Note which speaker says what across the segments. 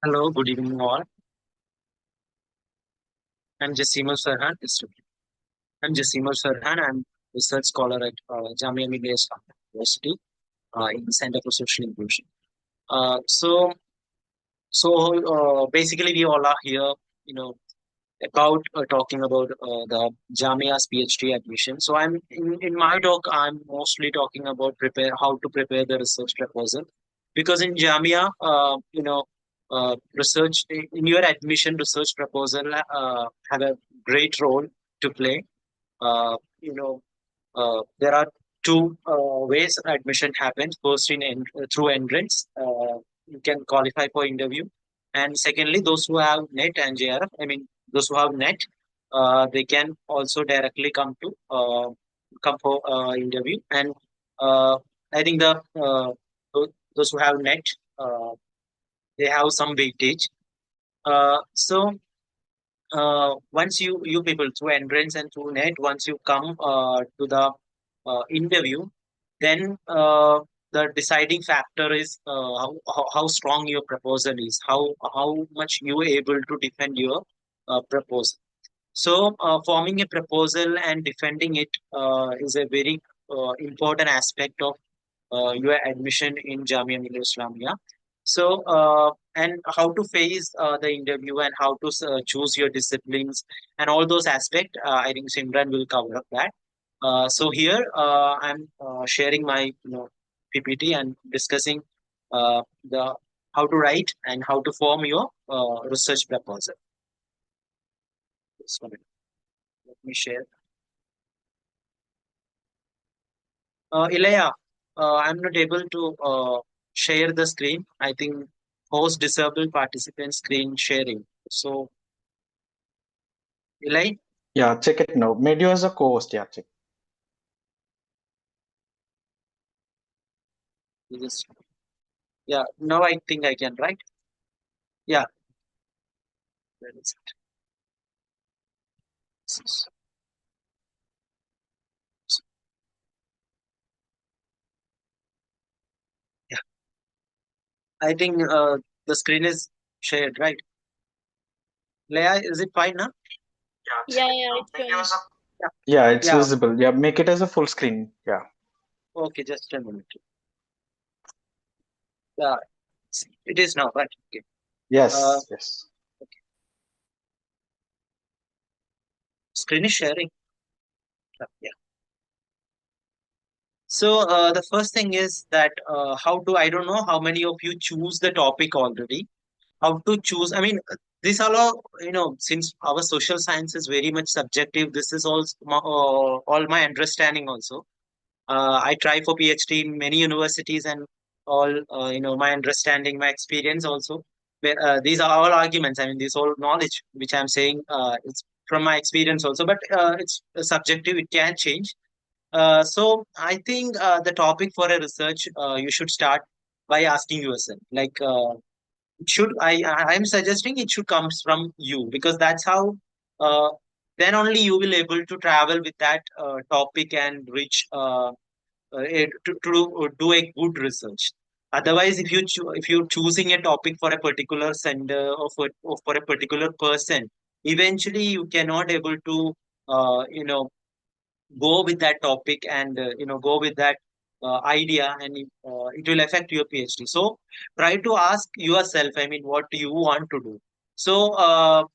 Speaker 1: Hello, good evening all. I'm Jaseemul Farhan. I'm Jaseemul Farhan. I'm research scholar at Jamia Millia Islamic University in the Center for Social Inclusion. Uh, so, so basically, we all are here, you know, about talking about the Jamia's PhD admission. So, in my talk, I'm mostly talking about prepare how to prepare the research proposal, because in Jamia, research in your admission research proposal have a great role to play. There are two ways admission happens. First, through entrance, you can qualify for interview, and secondly, those who have net and JRF, those who have net, they can also directly come for interview. And uh, I think those who have net, they have some weightage. So once you people through entrance and through net, once you come to the interview, then the deciding factor is how strong your proposal is, how much you are able to defend your proposal. So forming a proposal and defending it is a very important aspect of your admission in Jamia Millia Islamia. So, and how to face the interview and how to choose your disciplines and all those aspects, I think Simran will cover up that. So here I'm sharing my PPT and discussing the how to write and how to form your research proposal. Just a minute. Let me share. Ilaya, I'm not able to share the screen. I think host disabled participant screen sharing. So, Ilay,
Speaker 2: Yeah, check it now. Made you as a co-host. Yeah, check.
Speaker 1: you just yeah. Now I think I can, right? Yeah. Where is it? This is- Yeah. I think the screen is shared, right? Leia, is it fine now? Yeah, check
Speaker 3: Yeah,
Speaker 1: it
Speaker 3: yeah,
Speaker 1: now.
Speaker 3: it's
Speaker 1: Made you
Speaker 3: showing.
Speaker 1: as a yeah.
Speaker 2: Yeah, it's
Speaker 1: Yeah.
Speaker 2: visible. Yeah, make it as a full screen. Yeah.
Speaker 1: Okay, just a minute. Yeah, it is now, right? Okay. Uh,
Speaker 2: Yes, yes.
Speaker 1: okay. Screen is sharing. Yeah. So the first thing is that I don't know how many of you choose the topic already. How to choose? I mean, these are all, since our social science is very much subjective, this is all my understanding also. I try for PhD in many universities and all, my understanding, my experience also. These are all arguments. I mean, this all knowledge which I'm saying, it's from my experience also, but it's subjective. It can change. So I think the topic for a research, you should start by asking yourself, like, I'm suggesting it should comes from you, because that's how uh, then only you will able to travel with that topic and reach do a good research. Otherwise, if you're choosing a topic for a particular sender or for a particular person, eventually you cannot able to go with that topic and go with that idea, and it will affect your PhD. So try to ask yourself, I mean, what do you want to do? So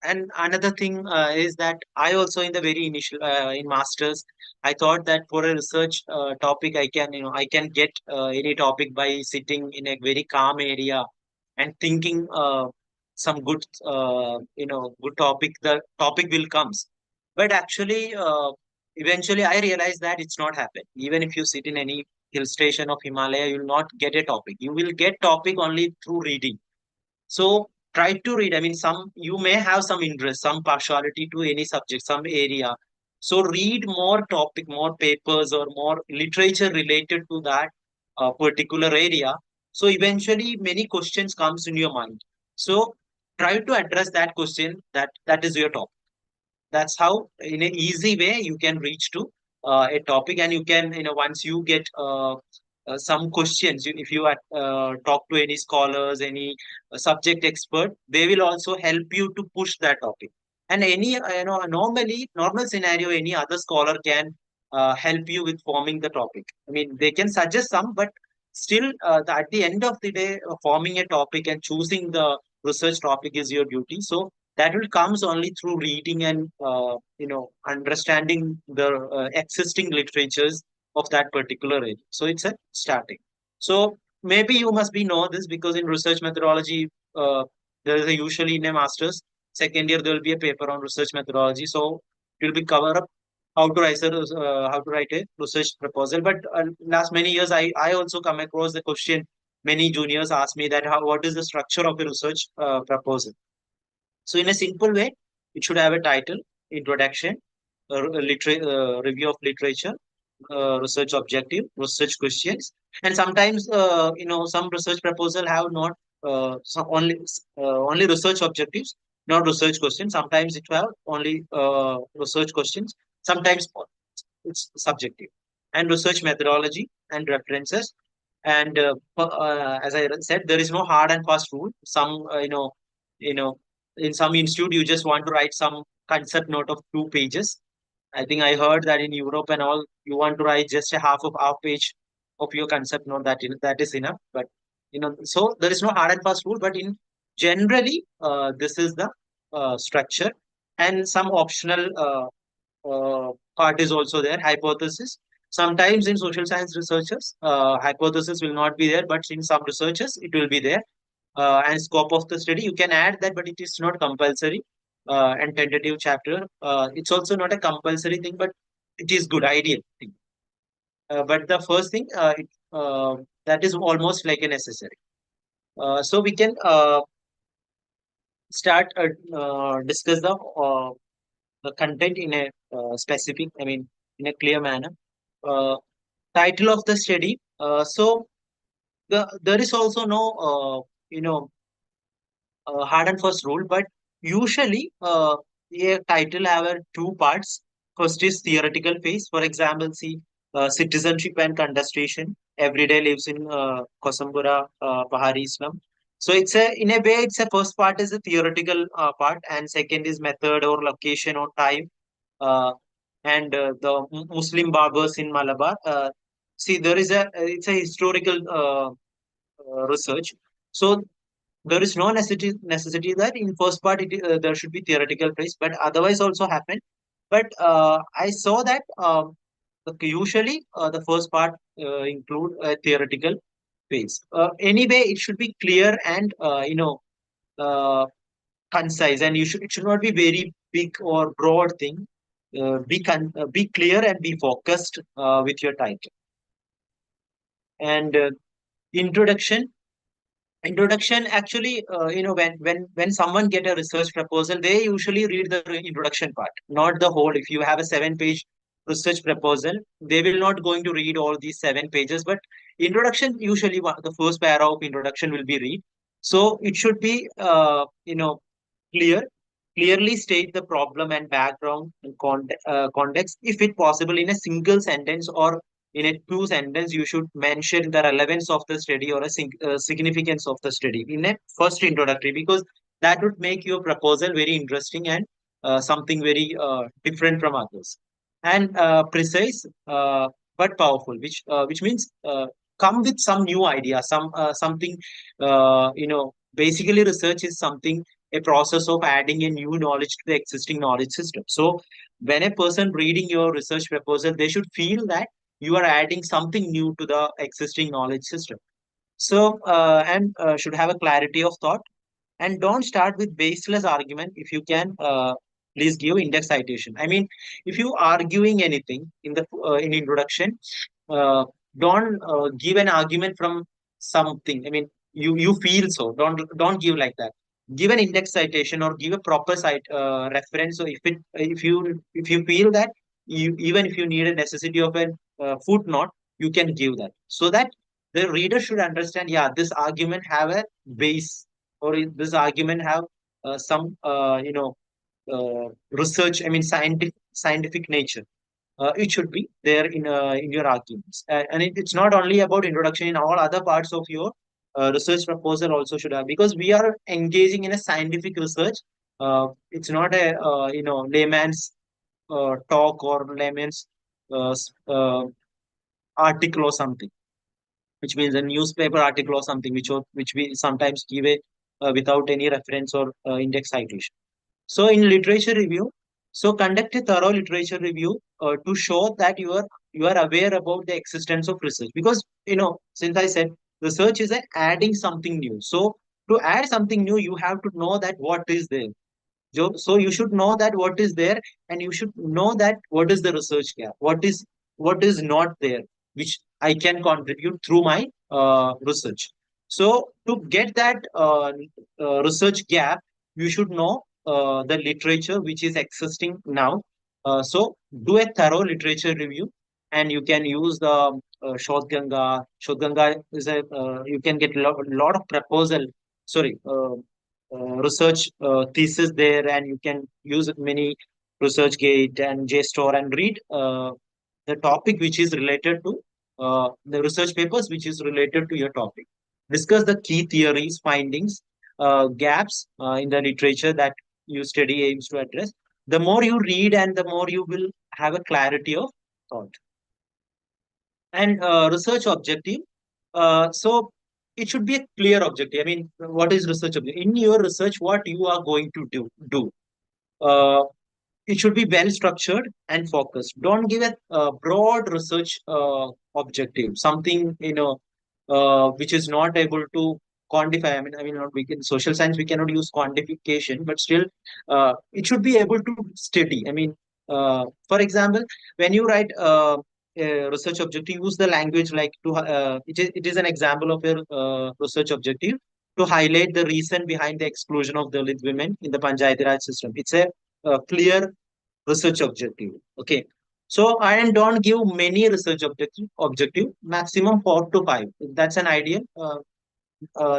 Speaker 1: and another thing is that I also in the very initial in masters, I thought that for a research topic, I can get any topic by sitting in a very calm area and thinking some good topic, the topic will comes. But actually eventually I realized that it's not happen. Even if you sit in any hill station of Himalaya, you will not get a topic. You will get topic only through reading. So try to read. I mean, some you may have some interest, some partiality to any subject, some area. So read more topic, more papers, or more literature related to that particular area. So eventually, many questions comes in your mind. So try to address that question. That is your topic. That's how, in an easy way, you can reach to a topic, and you can, once you get some questions. If you talk to any scholars, any subject expert, they will also help you to push that topic. And any normally normal scenario, any other scholar can help you with forming the topic. I mean, they can suggest some, but still, at the end of the day, forming a topic and choosing the research topic is your duty. So that will comes only through reading and understanding the existing literatures of that particular area. So it's a starting. So maybe you must be know this because in research methodology, there is a usually in a master's second year there will be a paper on research methodology. So it will be cover up how to write a research proposal. But last many years, I also come across the question. Many juniors ask me that what is the structure of a research proposal. So, in a simple way, it should have a title, introduction, review of literature, research objective, research questions, and sometimes some research proposal have not only research objectives, not research questions. Sometimes it have only research questions. Sometimes it's subjective, and research methodology and references. And as I said, there is no hard and fast rule. Some you know in some institute you just want to write some concept note of 2 pages. I think I heard that in Europe and all, you want to write just a half page of your concept note. That is enough. But so there is no hard and fast rule. But in generally, this is the structure, and some optional part is also there. Hypothesis. Sometimes in social science researchers, hypothesis will not be there, but in some researchers it will be there. And scope of the study, you can add that, but it is not compulsory. And tentative chapter, it's also not a compulsory thing, but it is good ideal thing. But the first thing, that is almost like a necessary. So we can start discuss the content in a specific, I mean, in a clear manner. Uh, Title of the study. So there is also no hard and fast rule, but usually a title have two parts. First is theoretical phase. For example, see citizenship and contestation. Everyday lives in Kosambura, Pahari Islam. So it's a in a way it's a first part is the theoretical part, and second is method or location or time. Uh, and the Muslim barbers in Malabar. See, there is a it's a historical research. So there is no necessity that in first part there should be theoretical phase, but otherwise also happen. But I saw that usually the first part include a theoretical phase. Anyway, it should be clear and uh, concise, and it should not be very big or broad thing. Be clear and be focused with your title. And introduction. Introduction actually, when someone get a research proposal, they usually read the introduction part, not the whole. If you have a 7 page research proposal, they will not going to read all these 7 pages. But introduction usually the first paragraph of introduction will be read. So it should be clear, clearly state the problem and background and context. If it possible, in a single sentence or in a two sentence, you should mention the relevance of the study or a significance of the study in a first introductory, because that would make your proposal very interesting and something very different from others. And precise but powerful, which means come with some new idea, something basically research is something, a process of adding a new knowledge to the existing knowledge system. So when a person reading your research proposal, they should feel that you are adding something new to the existing knowledge system. So and should have a clarity of thought, and don't start with baseless argument. If you can, please give index citation. I mean, if you arguing anything in the in introduction, uh, don't give an argument from something. I mean, you feel, so don't give like that. Give an index citation or give a proper site reference. So if you feel that you, even if you need a necessity of a footnote, you can give that, so that the reader should understand, yeah, this argument have a base, or this argument have some research, I mean scientific nature. it should be there in your arguments. And it's not only about introduction; in all other parts of your research proposal also should have, because we are engaging in a scientific research. It's not a layman's talk or layman's article or something, which means a newspaper article or something, which we sometimes give it without any reference or index citation. So in literature review, so conduct a thorough literature review to show that you are aware about the existence of research. Because since I said research is adding something new, so to add something new, you have to know that what is there. So you should know that what is there, and you should know that what is the research gap, what is not there, which I can contribute through my research. So to get that research gap, you should know the literature which is existing now. So do a thorough literature review, and you can use the Shodhganga. Shodhganga is a you can get lot of proposal. Sorry. Research thesis there, and you can use many ResearchGate and JSTOR and read the topic which is related to the research papers which is related to your topic. Discuss the key theories, findings, gaps in the literature that you study aims to address. The more you read, and the more you will have a clarity of thought. And research objective. So it should be a clear objective. I mean, what is research objective? In your research, what you are going to do. Uh, it should be well structured and focused. Don't give a broad research objective, something which is not able to quantify. I mean, we can social science we cannot use quantification, but still, it should be able to study. I mean, for example, when you write a research objective, use the language like it is an example of a research objective to highlight the reason behind the exclusion of Dalit women in the Panchayati Raj system. It's a clear research objective. Okay. So and don't give many research objective, maximum 4 to 5. That's an ideal.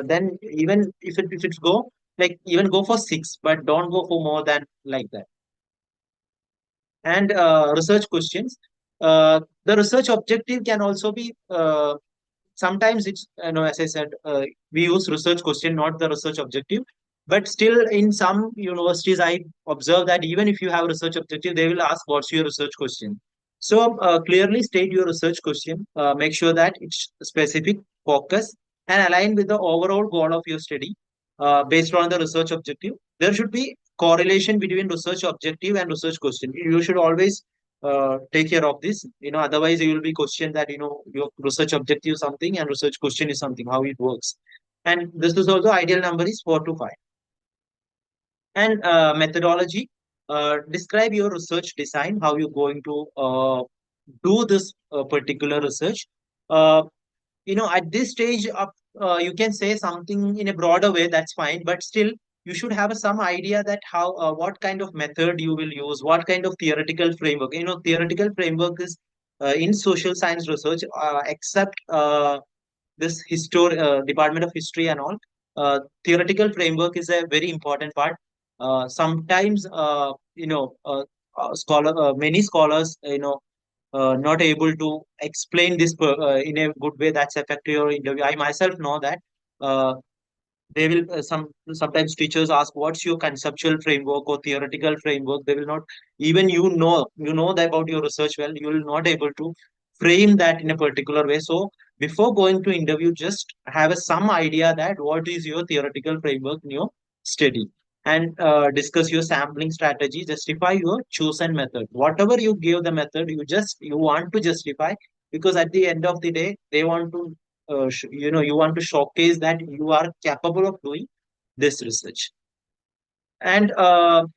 Speaker 1: Then even if it's go, like, even go for 6, but don't go for more than like that. And research questions. The research objective can also be sometimes it's as I said, we use research question, not the research objective. But still, in some universities, I observe that even if you have research objective, they will ask what's your research question. So clearly state your research question. Make sure that it's specific, focus, and align with the overall goal of your study. Based on the research objective, there should be correlation between research objective and research question. You should always take care of this. Otherwise you will be questioned that your research objective is something and research question is something, how it works. And this is also ideal number is 4 to 5. And methodology. Describe your research design, how you're going to do this particular research. uh, at this stage of, you can say something in a broader way, that's fine, but still you should have some idea that how what kind of method you will use, what kind of theoretical framework. Theoretical framework is in social science research, except this department of history and all. Theoretical framework is a very important part. Sometimes many scholars not able to explain this in a good way that's effective your interview. I myself know that uh, they will sometimes teachers ask what's your conceptual framework or theoretical framework. They will not even that about your research well, you will not able to frame that in a particular way. So before going to interview, just have some idea that what is your theoretical framework in your study, and discuss your sampling strategy, justify your chosen method. Whatever you give the method, you want to justify, because at the end of the day they want to you want to showcase that you are capable of doing this research. And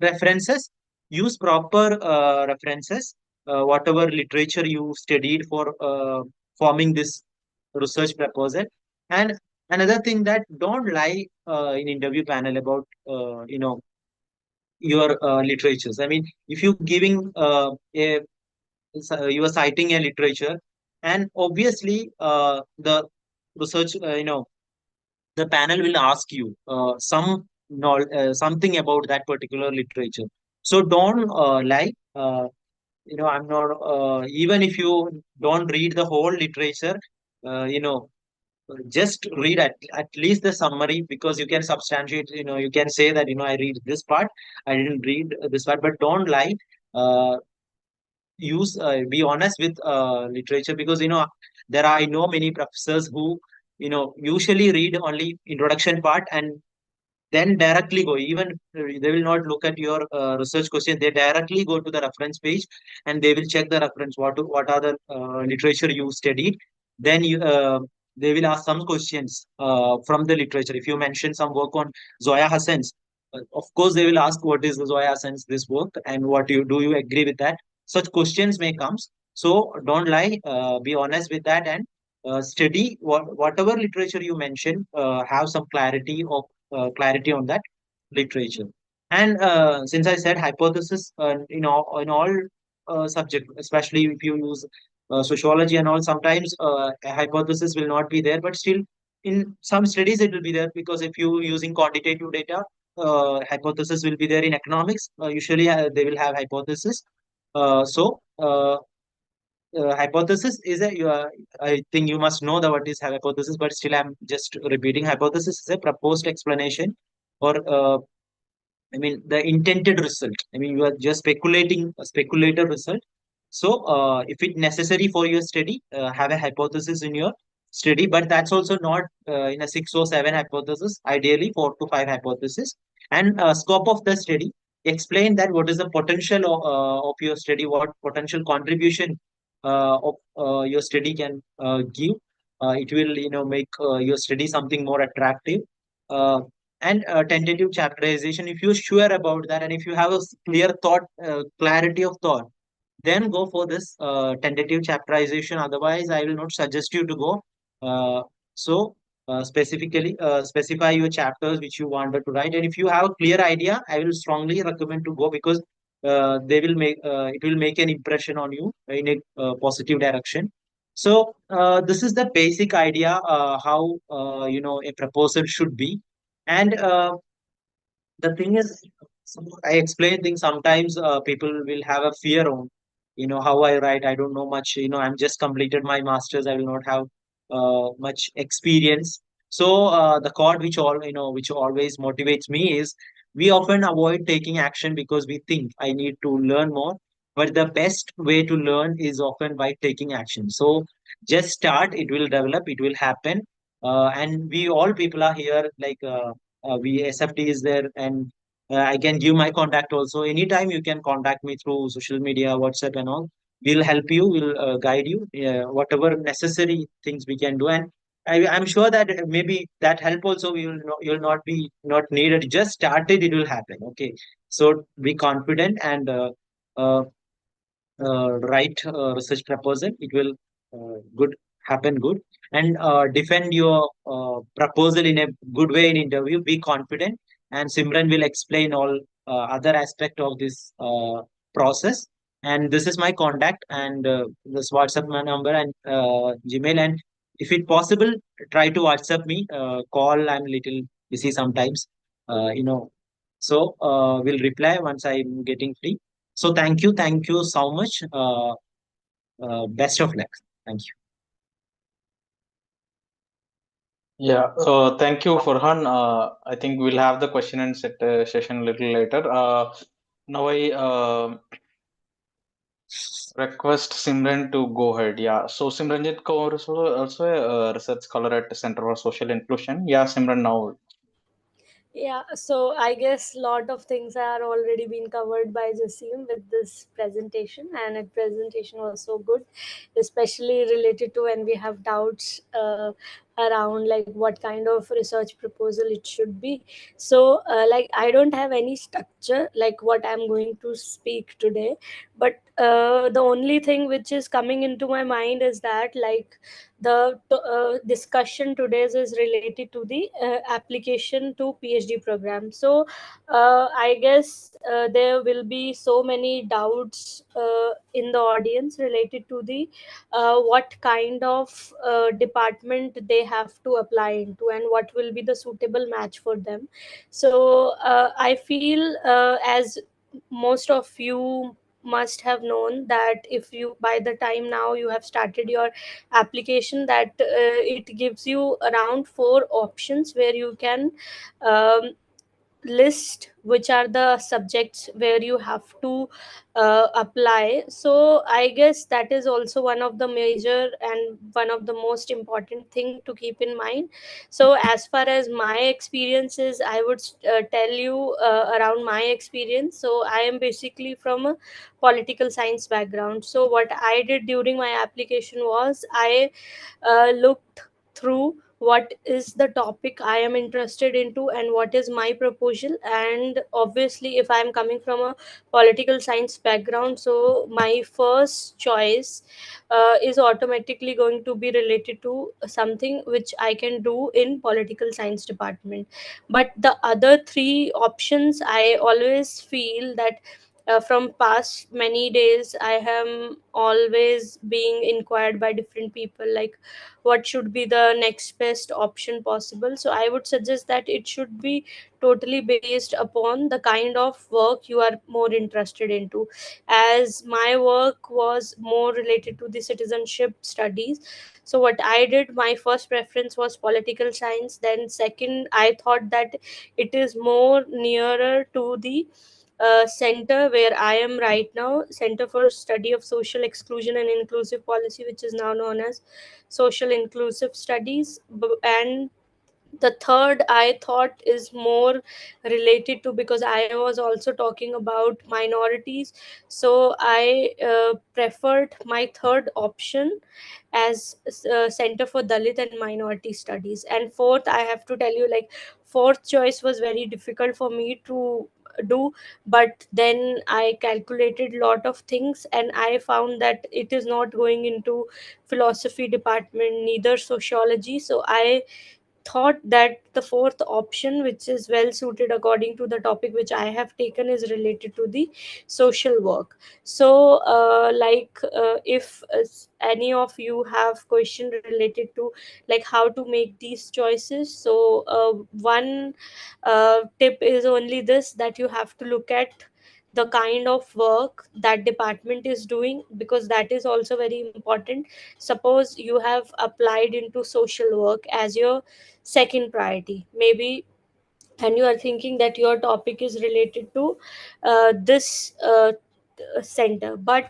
Speaker 1: references. Use proper references, whatever literature you studied for forming this research proposal. And another thing, that don't lie in interview panel about your literatures. I mean, if you giving you are citing a literature, and obviously the research the panel will ask you something about that particular literature. So don't lie. I'm not, even if you don't read the whole literature, you know, just read at least the summary, because you can substantiate, you can say that, I read this part, I didn't read this part, but don't lie. Uh, be honest with literature, because there are, I know many professors who usually read only introduction part, and then directly go, even they will not look at your research question, they directly go to the reference page, and they will check the reference, what are the literature you studied. Then they will ask some questions from the literature. If you mention some work on Zoya Hassan's, of course they will ask what is the Zoya Hassan's this work, and what you agree with that. Such questions may come. So don't lie, be honest with that, and study whatever literature you mention, have some clarity on that literature. And since I said hypothesis, in all subject, especially if you use sociology and all, sometimes a hypothesis will not be there, but still in some studies it will be there, because if you using quantitative data, hypothesis will be there. In economics, usually they will have hypothesis. Hypothesis is I think you must know the what is hypothesis, but still I'm just repeating. Hypothesis is a proposed explanation, or I mean, the intended result. I mean, you are just speculating a speculative result. So, if it necessary for your study, have a hypothesis in your study, but that's also not in a six or seven hypothesis. Ideally, four to five hypothesis. And scope of the study. Explain that what is the potential of your study, what potential contribution of your study can give. It will, make your study something more attractive. Uh, and tentative chapterization, if you're sure about that, and if you have a clear thought, clarity of thought, then go for this tentative chapterization. Otherwise, I will not suggest you to go. Uh, so specifically specify your chapters which you wanted to write, and if you have a clear idea, I will strongly recommend to go, because they will make it will make an impression on you in a positive direction. So this is the basic idea, how a proposal should be. And the thing is, I explain things. Sometimes people will have a fear on, how I write. I don't know much. I'm just completed my masters. I will not have much experience. So the chord which always motivates me is, we often avoid taking action because we think I need to learn more. But the best way to learn is often by taking action. So just start. It will develop. It will happen. And we all people are here, like. We SFT is there, and I can give my contact also. Anytime you can contact me through social media, WhatsApp, and all. We'll help you. We'll guide you. Whatever necessary things we can do, and I'm sure that maybe that help also you'll not be not needed. Just started, it will happen. Okay, so be confident, and write research proposal. It will good happen good, and defend your proposal in a good way in interview. Be confident, and Simran will explain all other aspect of this process. And this is my contact, and this WhatsApp my number, and Gmail. And if it possible, try to WhatsApp me. Call, I'm little busy sometimes. So will reply once I'm getting free. So thank you so much. Best of luck. Thank you.
Speaker 2: Yeah, thank you, Farhan. I think we'll have the question and set session a little later. Now I request Simran to go ahead. Yeah, so Simranjit Kaur is also a research scholar at the Center for Social Inclusion. Yeah, Simran, now.
Speaker 3: Yeah, so I guess lot of things are already been covered by Jasim with this presentation, and its presentation was so good, especially related to when we have doubts around like what kind of research proposal it should be. So, like I don't have any structure like what I'm going to speak today, but the only thing which is coming into my mind is that like the discussion today's is related to the application to PhD program. So I guess there will be so many doubts in the audience related to the what kind of department they have to apply into and what will be the suitable match for them. So I feel as most of you must have known that if you, by the time now you have started your application, that it gives you around four options where you can um, list which are the subjects where you have to apply. So I guess that is also one of the major and one of the most important thing to keep in mind. So as far as my experiences, I would tell you around my experience. So I am basically from a political science background. So what I did during my application was I looked through what is the topic I am interested into and what is my proposal. And obviously, if I am coming from a political science background, so my first choice is automatically going to be related to something which I can do in political science department. But the other three options, I always feel that from past many days I am always being inquired by different people, like what should be the next best option possible. So I would suggest that it should be totally based upon the kind of work you are more interested into. As my work was more related to the citizenship studies, so what I did, my first preference was political science. Then second, I thought that it is more nearer to the center where I am right now, Center for Study of Social Exclusion and Inclusive Policy, which is now known as Social Inclusive Studies. And the third I thought is more related to, because I was also talking about minorities, so I preferred my third option as Center for Dalit and Minority Studies. And fourth, I have to tell you, like, fourth choice was very difficult for me to do. But then I calculated lot of things and I found that it is not going into philosophy department, neither sociology. So I thought that the fourth option, which is well suited according to the topic which I have taken, is related to the social work. So if any of you have question related to like how to make these choices, so one tip is only this, that you have to look at the kind of work that department is doing, because that is also very important. Suppose you have applied into social work as your second priority maybe, and you are thinking that your topic is related to this center, but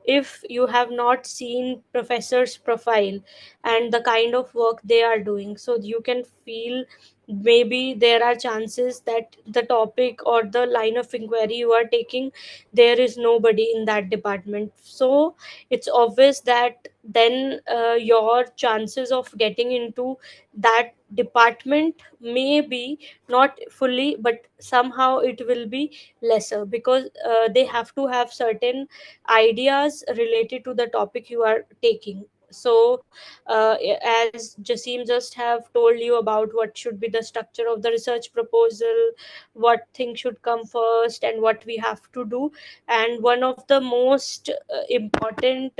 Speaker 3: if you have not seen professor's profile and the kind of work they are doing, so you can feel maybe there are chances that the topic or the line of inquiry you are taking, there is nobody in that department. So it's obvious that then your chances of getting into that department may be not fully, but somehow it will be lesser, because they have to have certain ideas related to the topic you are taking. So as Jasim just have told you about what should be the structure of the research proposal, what things should come first and what we have to do, and one of the most important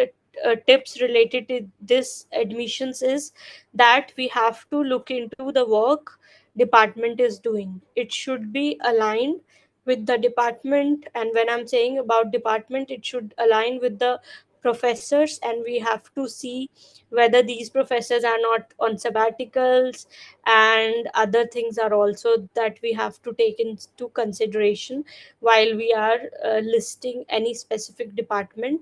Speaker 3: tips related to this admissions is that we have to look into the work department is doing. It should be aligned with the department, and when I'm saying about department, it should align with the professors, and we have to see whether these professors are not on sabbaticals, and other things are also that we have to take into consideration while we are listing any specific department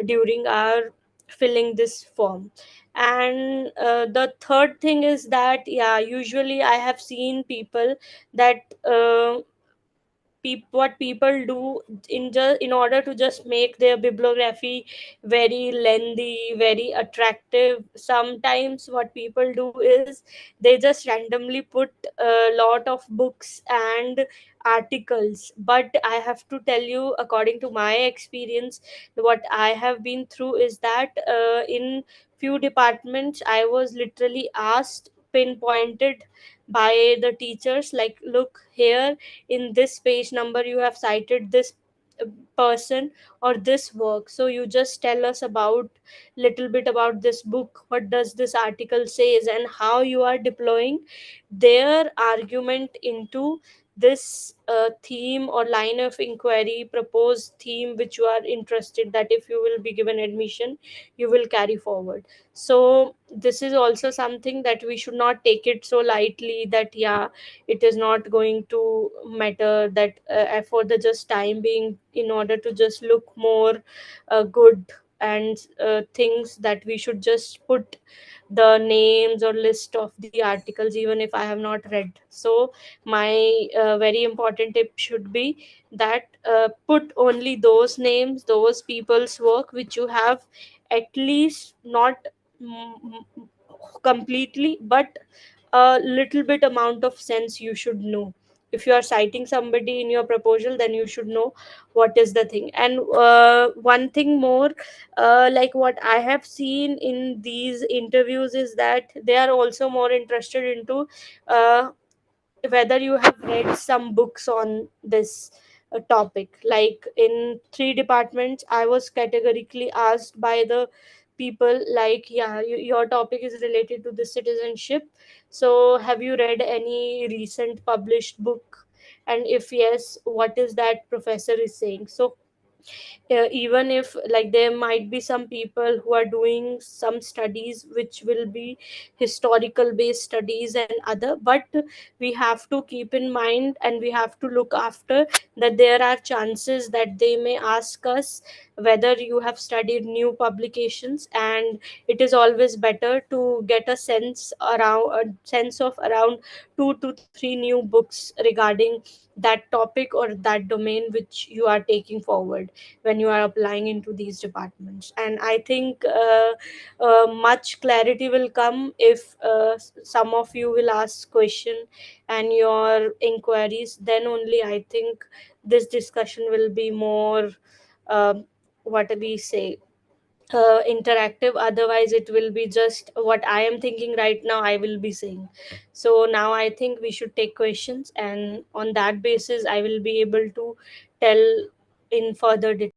Speaker 3: during our filling this form. And the third thing is that, yeah, usually I have seen people that what people do in order to just make their bibliography very lengthy, very attractive, sometimes what people do is they just randomly put a lot of books and articles. But I have to tell you, according to my experience, what I have been through is that in few departments I was literally asked, pinpointed by the teachers, like, look here, in this page number you have cited this uh, person or this work, so you just tell us about little bit about this book, what does this article says, and how you are deploying their argument into this theme or line of inquiry, proposed theme which you are interested, that if you will be given admission you will carry forward. So this is also something that we should not take it so lightly, that yeah, it is not going to matter, that for the just time being, in order to just look more good and things, that we should just put the names or list of the articles even if I have not read. So my very important tip should be that put only those names, those people's work which you have at least not completely, but a little bit amount of sense you should know. If you are citing somebody in your proposal, then you should know what is the thing. And one thing more, like what I have seen in these interviews is that they are also more interested into uh, whether you have read some books on this topic. Like in three departments I was categorically asked by the people, like, yeah, your topic is related to the citizenship, so have you read any recent published book, and if yes, what is that professor is saying. So even if like there might be some people who are doing some studies which will be historical based studies and other, but we have to keep in mind and we have to look after that there are chances that they may ask us whether you have studied new publications, and it is always better to get a sense of around 2 to 3 new books regarding that topic or that domain which you are taking forward when you are applying into these departments. And I think much clarity will come if some of you will ask question and your inquiries, then only I think this discussion will be more uh, what we say interactive. Otherwise it will be just what I am thinking right now I will be saying. So now I think we should take questions, and on that basis I will be able to tell in further detail.